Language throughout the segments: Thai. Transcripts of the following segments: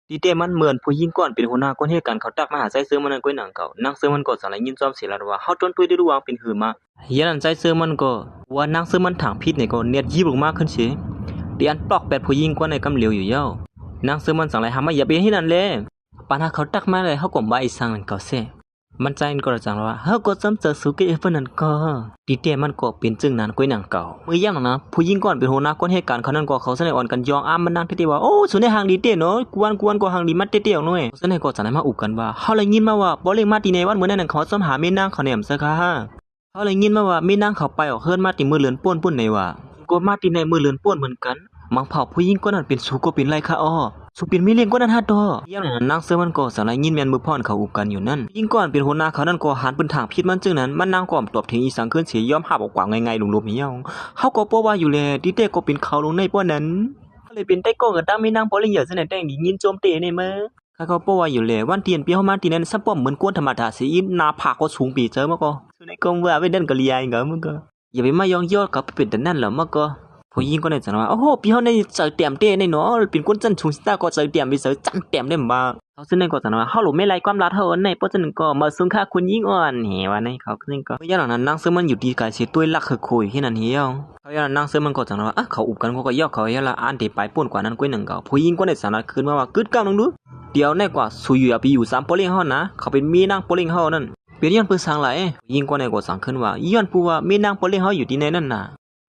ดีเตมันเหมือนผู้หญิงก่อนเป็นหัวหน้าคนเหตุการณ์เขาตักมาหาใจเสื้อมันนั่นก้อยหนังเก่านางเสื้อมันก็สารยินจอมเสียแล้วว่าเฮาจนตุยได้รู้วางเป็นหือมาเฮียนั่นใจเสื้อมันก็ว่านางเสื้อมันถางพิษเนี่ยก็เนียดยิบลงมาขึ้นเสียเดียนปลอกแปดผู้หญิงกว่าในกำเหลียวอยู่เย้านางเสื้อมันสั่งไรหามาอย่าไปให้นั่นเลยปัญหาเขาตักมาเลยเฮาก็บ่อีสังนั่นก็เสียมันใจก็จังว่าเฮาก็จำเจอสุกิเพิ่นนั่นก็ดีเตมันก็เป็นจึงนั้นก้อยหนังเก่าเมื่อย่างนั้นนะผู้หญิงก่อนเป็นหัวหน้าคนเหตุการณ์เขานั่นก็เขาเสนออ่อนกันยองอ้ามมันนั่งเตๆว่าโอ้สุในหางดีเตเนาะกวนก็หางดีมัดเตๆเอาหน่อยเสนอก็จังได๋มาอุกกันว่าเฮาเลยยินมาว่าบ่เล่งมาตีในวันมื้อนั้นเขาซ้ำหาแม่นางเขาแหนมซะค่ะเฮาเลยยินมาว่าแม่นางเขาไปออกเฮิรนมาติมื้อเลือนป่วนในว่าก็มาติในมื้อเลือนป่วนเหมือนกันมังเผาผู้หญิงคนนั้นเป็นสุก็เป็นไรค่ะอ้อสุเป็นมีเลี้ยงก็นั้นฮะดอย่างนั้นนางเสือมันก็สารยินแม่นมือพ่อนเขาอุบกันอยู่นั่นยิ่งก่อนเป็นหัวหน้าเขานั่นก็หันเป็นทางพิษมันจึงนั้นมันนางก่อมตอบถึงอีสังขึ้นเสียยอมหาบอกกว่าง่ายๆลุมๆเหี่ยวเฮาก็บ่ว่าอยู่แลดิเต้ก็เป็นเขาลงในป้อนั้นก็เลยเป็นใต้ก้อกับตาไม่นางบ่เลี้ยงอย่าซะนั่นแต่งยินโจมเตะในมื้อข้าก็บ่ว่าอยู่แลวันเตียนปีเฮามาตีนั้นซับป้อมเหมือนกวนธรรมดาสิอินหน้าผากก็สูงปีเจอมาก็สุในกงว่าไว้นั่นก็เลียงก็มึงก็อย่าไปมายองยอดกับเป็นแต่นั่นหรอมก็ผู้หญิงก็ได้จังว่าโอ้โหพี่เฮาในเจอเต็มเต้ในเนาะเป็นคนจันชุงสตาก็เจอเต็มไปเจอจังเต็มได้บ่เขาซึ่งนั่นก็จังว่าเฮาหลไม่ไล่ความลัดเฮาอันในเพราะฉะนั้นก็มาซึ่งค่าคุณหญิงอ่อนแหว่าในเขาซึ่งก็อย่างนั้นนางซึ่งมันอยู่ดีกายสิตุ้ยลักคือคุยที่นั่นเหี่ยวเขาอย่างนั้นนางซึ่งมันก็จังว่าอ่ะเขาอุบกันก็ยอกเขาอย่างละอันที่ไปป่นกว่านั้นก้อยนึงก็ผู้หญิงก็ได้สารคืนมาว่ากึดก้าวนึงดูเดี๋ยวในกว่าสุยอยู่ไปอยู่3ปอเลี้ยงเฮานะเขาเป็นมีนางปอเลี้ยงเฮานั่นเป็นย้อนเปิ้นสร้างหลายผู้หญิงก็ได้ก็สั่งขึ้นว่าย้อนผู้ว่ามีนางปอเลี้ยงเฮาอยู่ที่ไหนนั่นน่ะ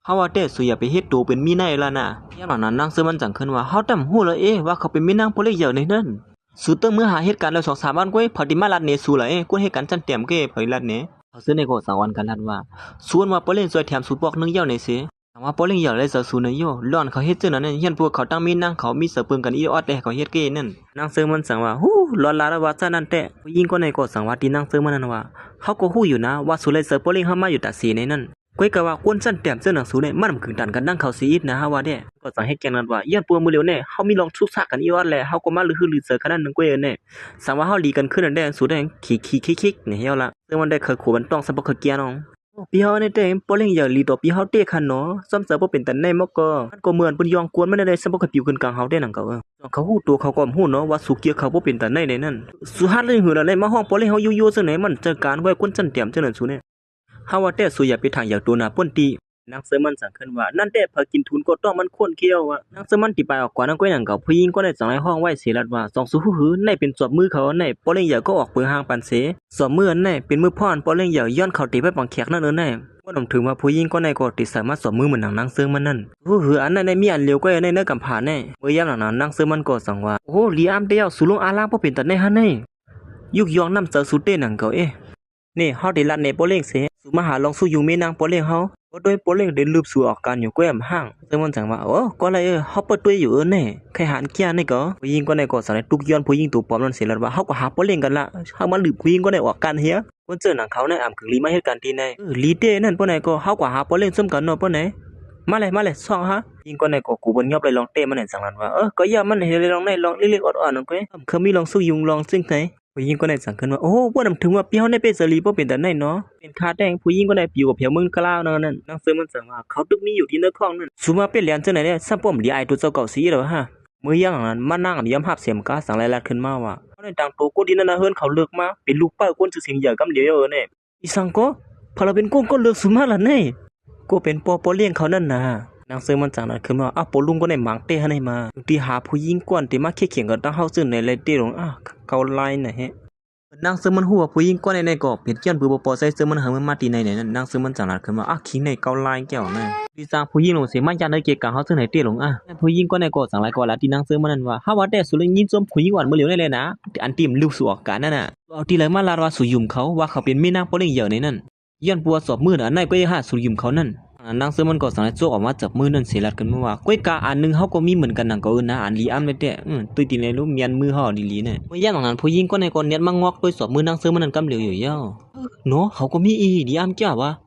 เฮาว่าแต่สุอย่าไปเฮ็ดตัวเป็นมีนายล่ะนะอย่างนั้นนางเสือมันจังขึ้นว่าเฮาตำฮู้แล้วว่าเขาเป็นมีนางปอเลี้ยงใหญ่ในนั้นสุดตั้งมื้อหาเหตุการณ์แล้ว2-3วันก้อยพอดีมาลัดเนสูล่ะกูเหตุการณ์จันเต็มเก้เผยลัดเนเขาซื้อในก็2วันกันลัดว่าส่วนว่าปอเลี้ยงซอยแถมสุดบอกนึงเหี่ยวในเสถามว่าปอเลี้ยงใหญ่เลยจะสูในโยย้อนเขาเฮ็ดจังนั้นเฮียนพวกเขาตั้งมีนางเขามีเสือปืนกันอีออดแต่เขาเฮ็ดเก้นั่นนางเสือมันสั่งว่าฮู้ร้อนลาแล้วว่าซะนั่นแต่ผู้หญิงก็ในก็สั่งว่าที่นางเสือมันนั่นว่าเฮาก็ฮู้อยู่นะว่าสุเลยเสือปอเลี้ยงเฮามาอยู่ตัดสีในนั้นก้อยก็ว่าคนสั่นแต้มเสื้อหนังสูเนี่ยมันคือดันกันนั่งเขาซีอีฟนะฮะว่าเด้ก็สั่งให้แกนั้นว่าย้อนปัวมือเร็วแน่เฮามีลองทุกซักกันอีออดแลเฮาก็มาลือลือเสือขนาดนึงก้อยแน่สั่งว่าเฮาลีกันขึ้นนั่นแดงสูแดงขี้ๆเนี่ยเฮาละซึ่งมันได้เคยขู่มันต้องซะบ่เคยเกียน้องพี่เฮาในแต่ปอเล่งอย่าลีต่อพี่เฮาเตะคันเนาะซ้ำเสือบ่เป็นแต่ในมก็มันก็เหมือนเพิ่นยองกวนมันได้ซะบ่เคยปิวขึ้นกลางเฮาได้นั่นก็เขาฮู้ตัวเขาก็ฮู้เนาะว่าสุเกียเขาบ่เป็นแต่ในนั้นสุฮัดเลยหือแล้วในมาห้องปอเล่งเฮาอยู่ๆซั่นไหนมันเจอการไว้คนจันแต้มจังนั้นสูเนี่ยเฮาว่าแต่สุอย่าไปทางอยากตัวหน้าป่นตีนางเสือมันสั่งขึ้นว่านั่นแต่พอกินทุนก็ต้องมันคนเคี้ยวนางเสือมันติไปออกกว่านั้นก้อยนั่นก็ผู้หญิงก็ได้จังได๋ห้องไว้เสียลัดว่า2สู้หือในเป็นจอบมือเขาในปอเล่งอย่าก็ออกปืนห่างปันเสสอบมืออันในเป็นมือพ่อนปอเล่งอย่าย้อนเข้าตีไปปังแขกนั่นในว่านำถึงว่าผู้หญิงก็ในก็ติสามารถสอบมือเหมือนนางเสือมันนั่นหืออันนั้นในมีอันเร็วก็ในเนื้อกำผาแน่เมื่อยามนั้นนางเสือมันก็สั่งว่าโอ้ลีอามเดียวสุลงอาลาบ่เป็นตัดในหั่นในยุกยองนำเสือสุเตนังก็นี่เฮาได้ลัดในปอเล่งเสสุมาหาลองสู้อยู่แม่นางปอเล่งเฮาก็โดยปอเล่งได้ลืบสู่ออกการอยู่แก้มห้างซึ่งมันจังว่าโอ้ก็เลยเฮาเปิดตัวอยู่แน่ใครหานเกียนี่ก็ผู้หญิงก็ในก็สั่งให้ทุกย้อนผู้หญิงตัวปลอมนั้นเสียแล้วว่าเฮาก็หาปอเล่งกันละเฮามาลืบผู้หญิงก็ได้ออกการเฮียคนเจอหนังเขาในอำคือลีมาเฮ็ดการที่ในลีเต้นั่นปอไหนก็เฮาก็หาปอเล่งซุ่มกันเนาะปอไหนมาเลยซ่องฮะยิงก็ในก็กูบ่ยอบเลยลองเต้มันนั่นสั่งนั้นว่าก็อย่ามันเฮ็ดลองในลองเล็กๆอ่อนๆนั่นก็เคยมีลองสู้ยุงลองซึ่งไหนผู้หญิงก็ได้สั่งขึ้นว่าโอ้บ่นำถึงว่าพี่เฮาในเป็นเสรีบ่เป็นแต่ไหนเนาะเป็นคาแดงผู้หญิงก็ได้ปิวกับเพียวมึงกล้าวนั่นนางเสือมันสั่งว่าเขาตึกมีอยู่ที่เนื้อคลองนั่นสุมาเป็นเหรียญจังไหนเนี่ยซับป้อมลีไอตัวเจ้าเก่าสีแล้วฮะมื้อย่างนั้นมานั่งย้ำหับเสียมกาสั่งรายละขึ้นมาว่าเขาในต่างโตกูดินน่ะเฮิรนเขาเลิกมาเป็นลูกป้าคนชื่อเสียงใหญ่กำเดียวเนี่ยอีสังก็พอเราเป็นกุ้งก็เลิกสุมาล่ะเนี่ยก็เป็นปอเลี้ยงเขานั่นน่ะนางเสือมันจังนั้นขึ้นมาปอลุงก็ได้หมางเตะให้มาที่หาผู้หญิงกวนที่มาเคียงกับตั้งเฮาซึ่งในเลยเตะลงเกาไลน์น่ะฮะนางเสือมันหัวผู้หญิงก้อนในก็เป็นเจ้าปืนปอใส่เสือมันหามันมาตีในเนี่ยนางเสือมันจังหลัดขึ้นมาขิงในเกาไลน์แก้วน่ะดีสร้างผู้หญิงลงเสียมันยันในเกี่ยวกับเฮาซึ่งไหนเตี้ยลงผู้หญิงก้อนในก็สั่งหลายกว่าละที่นางเสือมันนั่นว่าเฮาว่าแต่สุริยินจมผู้หญิงหวานมื้อเหลียวได้เลยนะอันติมลูกสู่ออกกันนั่นน่ะเอาที่เลยมาลาว่าสุยุมเขาว่าเขาเป็นแม่นางปอเลี้ยงใหญ่ในนั้นย้อนปัวสอบมืออันไหนก็ยังหาสุยุมเขานั่นนางเสือมันก็สั่งให้โจกออกมาจับมือนั่นเสียลัดกันมาว่าก้อยกาอันนึงเฮาก็มีเหมือนกันนั่นก็นะอันลีอ้ำได้แต่ตุ้ยตีในรูปเมียนมือเฮาลีเนี่ยเมื่อย่างนั้นผู้หญิงก็ในก็เน็ตมางอกด้วยสอบมือนางเสือมันนั่นกำเหลียวอยู่เย้าเนาะเขาก็มีลีอ้ำจ้าวะ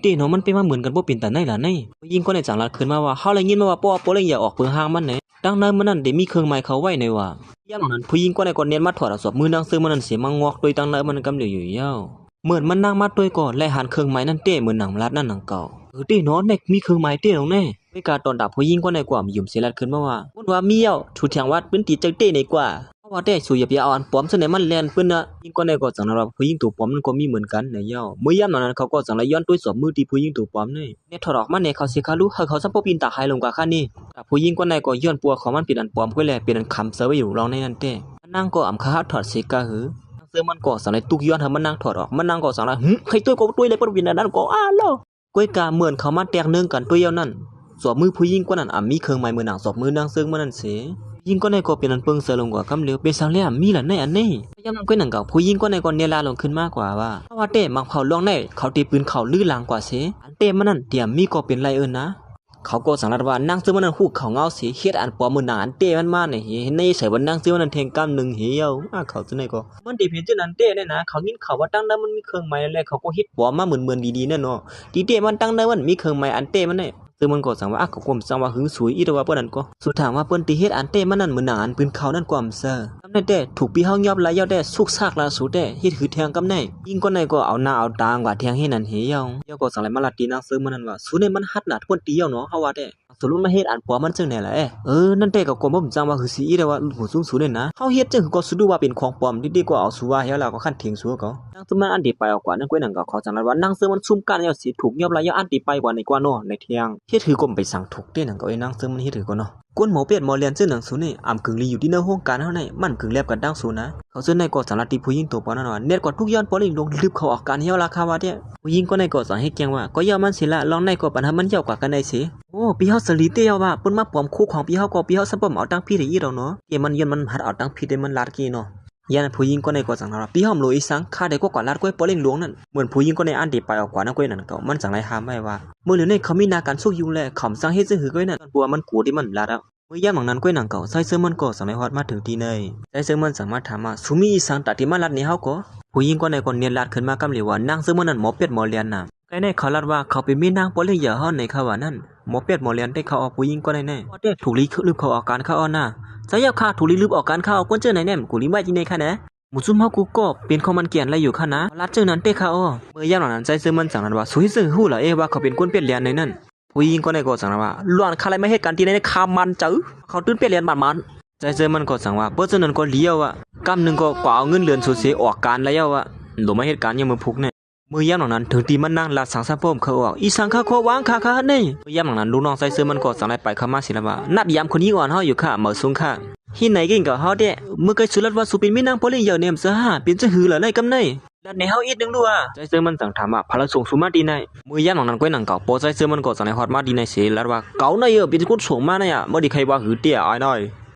เต้เนาะมันเป็นมาเหมือนกันบ่เป็นแต่ไหนล่ะในผู้หญิงก็ในจังลัดขึ้นมาว่าเฮาเลยยินมาว่าปอเลยอย่าออกเปิงห่างมันไหนดังนั้นมันนั่นได้มีเครื่องหมายเขาไว้ในว่าอย่างนั้นผู้หญิงก็ในก็เน็ตมาถอดสอบมือนางเสือมันนั่นเสียมางอกด้วยดังนั้นมันกำเหลียวอยู่เย้าเหมือนมันนั่งมาด้วยก่อนและหันเครื่องหมายนั่นเต้เหมือนหนังลัดนั่นหนังเก่าเต้เนาะเน็กมีเครื่องหมายเต้ลงแน่ไม่การตอนดับผู้หญิงก็ในกว่ามียุ่มเสียลัดขึ้นมาว่ามีเย้าถูกแทงวัดเป็นตีจังเต้ในกว่า ว่าแต่สุยอย่าไปเอาอันปลอมซะไหนมันแล่นเปิ้นน่ะยิ่งกว่านั้นก็จังว่าผู้หญิงตัวปลอมมันก็มีเหมือนกันนะเย้ามื้อยามนั้นเขาก็จังย้อนด้วยสวมมือที่ผู้หญิงตัวปลอมนี่เนี่ยถอดออกมาเนี่ยเขาสิคารู้เขาซับบ่ปีนตาหายลงกว่าคั่นนี่แต่ผู้หญิงกว่านั้นก็ย้อนปัวของมันเป็นอันปลอมค่อยแลเป็นอันคำเซอร์ไว้อยู่รองในนั้นแต่นางก็อำคาถอดสิกะหือเสื้อมันก็จังตุกย้อนให้มันนางถอดออกมันนางก็จังใครตัวก็ตัวเลยบ่วินนั้นก็ลอก้อยกาเหมือนเขามาแตกเนื่องกันตัวเดียวนั้นสวมมือผู้หญิงกว่านั้นมีเครื่องหมายมือนางสวมมือนางซึ่งมันนั่นเสยิงก็ในก็เป็นอันเปิงเสือลงกว่ากำเหลียวเป็นสังเลียมีล่ะในอันนี้ยามนั้นก็หนังเก่าผู้หญิงก็ในก็เนลาลงขึ้นมากกว่าว่าเพราะว่าเต้มังเผาล่วงในเขาตีปืนเขาลื้อลางกว่าเสอันเต้มันนั่นเตรียมมีก็เป็นไรนะเขาก็สังรัดว่านางซึ่งมันนั่นฮู้เขาเงาสีเฮ็ดอันปอมือนางอันเต้มันมาเนี่ยเห็นในใส่ว่านางซึ่งมันนั่นแทงกำนึงเหี่ยวเขาจังได๋ก็มันได้เห็นจังนั้นเต้เนี่ยนะเขายินเขาว่าตั้งนั้นมันมีเครื่องหมายแล้วเขาก็เฮ็ดปอมาเหมือนดีๆนั่นเนาะดีเต้มันตั้งนั้นมันมีเครื่องหมายอันเต้มันเนี่ยซึ่งมันก็สั่งว่าก็กลมสั่งว่าหึงสวยอีแต่ว่าเปิ้นนั่นก็สุดทางว่าเปิ้นติเฮ็ดอันเต้มันนั่นเหมือนหนังอันปืนเขานั่นกว่าเซอทำได้แต่ถูกปีเฮายอบลายยอดได้สุกซากลาสูได้เฮ็ดคือแทงกำไนยิ่งก็ในก็เอาหน้าเอาตางว่าแทงให้นั่นเหี่ยวก็สั่งเลยมาลาตีนางซึ่งมันนั่นว่าสูเนี่ยมันหัดหน้าทวนตีเนาะเฮาว่าได้สรุปมาเฮ็ดอันปัวมันจังได๋ล่ะนั่นแต่ก็กลมบ่จังว่าคือสิอีแต่ว่าหูสูงๆเนี่ยนะเฮาเฮ็ดจังก็สุดว่าเป็นของปลอมดีๆกว่าเอาสูว่าเฮียแล้วก็คันเถียงสูก็นางซึ่งมันอันดีไปเอากว่านั่นก้อยนั่นก็เขาจังว่านางซึ่งมันซุ่มกันยอดสิถูกยอบลายยอดอันดีไปกว่าในกว่าเนาะในเที่ยงเฮ็ดคือกลมไปสั่งถูกเด้นั่นก็ไอ้นางซึ่งมันเฮ็ดถือก็เนาะกวนหมอเป็ดหมอเรียนซึ่งหนังสูนี่อำกึ่งลีอยู่ที่ในห้องการเฮาในมันกึ่งแลบกันดังสูนะเขาซึ่งในก็สารติผู้หญิงตัวปอนั่นว่าเน็ตกว่าทุกย้อนปอลิงลงลึบเขาออกการเฮียราคาว่าเด้ผู้หญิงก็ในก็สอนให้แกงว่าก็ยามันสิละลองในก็ปัญหามันยาวกว่ากันได้สิโอ้พี่เฮาสลีเตียวว่าเปิ้นมาปลอมคู่ของพี่เฮาก็พี่เฮาซับบ่เอาตังพี่ได้อีดอกเนาะเกมันย้อนมันหัดเอาตังพี่ได้มันลาดกี้เนาะยันผู้หญิงก็ในก็สั่งว่าพี่เฮาโลอีสังค่าได้ก็กว่าลาดก้อยปอลิงหลวงนั่นเหมือนผู้หญิงก็ในอันที่ไปออกกว่านั้นก้อยนั่นก็มันสั่งไรหามไว้ว่ามื้อเหลือในเขามีนาการสู้อยู่แลคำสั่งเฮ็ดซื่อหือก้อยนั่นปัวมันกูที่มันลาดเอาเมื่อยามหลังนั้นก้อยหนังเก่าใส่เสื้อมันก็สั่งในฮอดมาถึงที่เนยใส่เสื้อมันสามารถถามว่าสุมีอีสังตัดที่มาลัดนี่เฮาก็ผู้หญิงก็ในคนเนียนลาดขึ้นมากำเหลียวว่านางเสื้อมันนั่นหมอเป็ดหมอเลียนน่ะใกล้ในเขาลาดว่าเขาเป็นมีนางปอลิงอย่าฮ้อนในเขาว่านั่นหมอเป็ดหมอเลียนได้เขาออกผู้หญิงก็ในว่าได้ถูกลืบเขาออกการเข้าอ้อน่ะจะยาค่าถูกลืบออกการเข้าก้นเจอไหนแน่กูลิไว้ที่ในค่ะนะหมู่ซุ่มเฮากูก็เป็นของมันเกียนอะไรอยู่ค่ะนะลาดเจอนั้นเต้ค่ะอ้อเมื่อยามหลังนั้นใส่เสื้อมันสั่งนั้นว่าสวยซื่อฮู้ล่ะว่าเขาเป็นคนเป็ดเลียนในนั้นผู้หญิงก็ในก็สั่งว่าล้วนคาไรไม่เหตุการณ์ที่ในคามันจื้อเขาตื่นเปลี่ยนมันใจเจอมันก็สั่งว่าเปิ้นนั้นก็เลี้ยวอ่ะกำนึงก็กว่าเอาเงินเดือนสุดเสียออกการแล้วอ่ะหลมาเหตุการณ์ยังมือพุกเนี่ยมือยามหลังนั้นถึงตีมันนั่งลาดสังสะพมเขาออกอีสังข้าขอวางค่ะนี่มือยามหลังนั้นลูกน้องใส่เสื้อมันก็สั่งให้ไปเข้ามาสิละว่านับยามคนนี้อ่อนเฮาอยู่ค่ะเหมาสูงค่ะหินไหนกินก็เฮาเด้มื้อไกสุรัตว่าสุเป็นมีนางปอลิงเยอะเนี่ยซะฮะเป็นจะหือละไรกำไนแล้วในเฮาอีกนึงดูใจเสื้อมันสั่งถามว่าพลังส่งสุมาดีในมือยามหลังนั้นก้อยหนังเก่าโปใจเสื้อมันก็สั่งให้ฮอดมาดีในเสียแล้วว่าเก่าในเป็นคนส่งมาเนี่ยบ่ได้ใครว่าหือเตี้ยอ้ายน้อย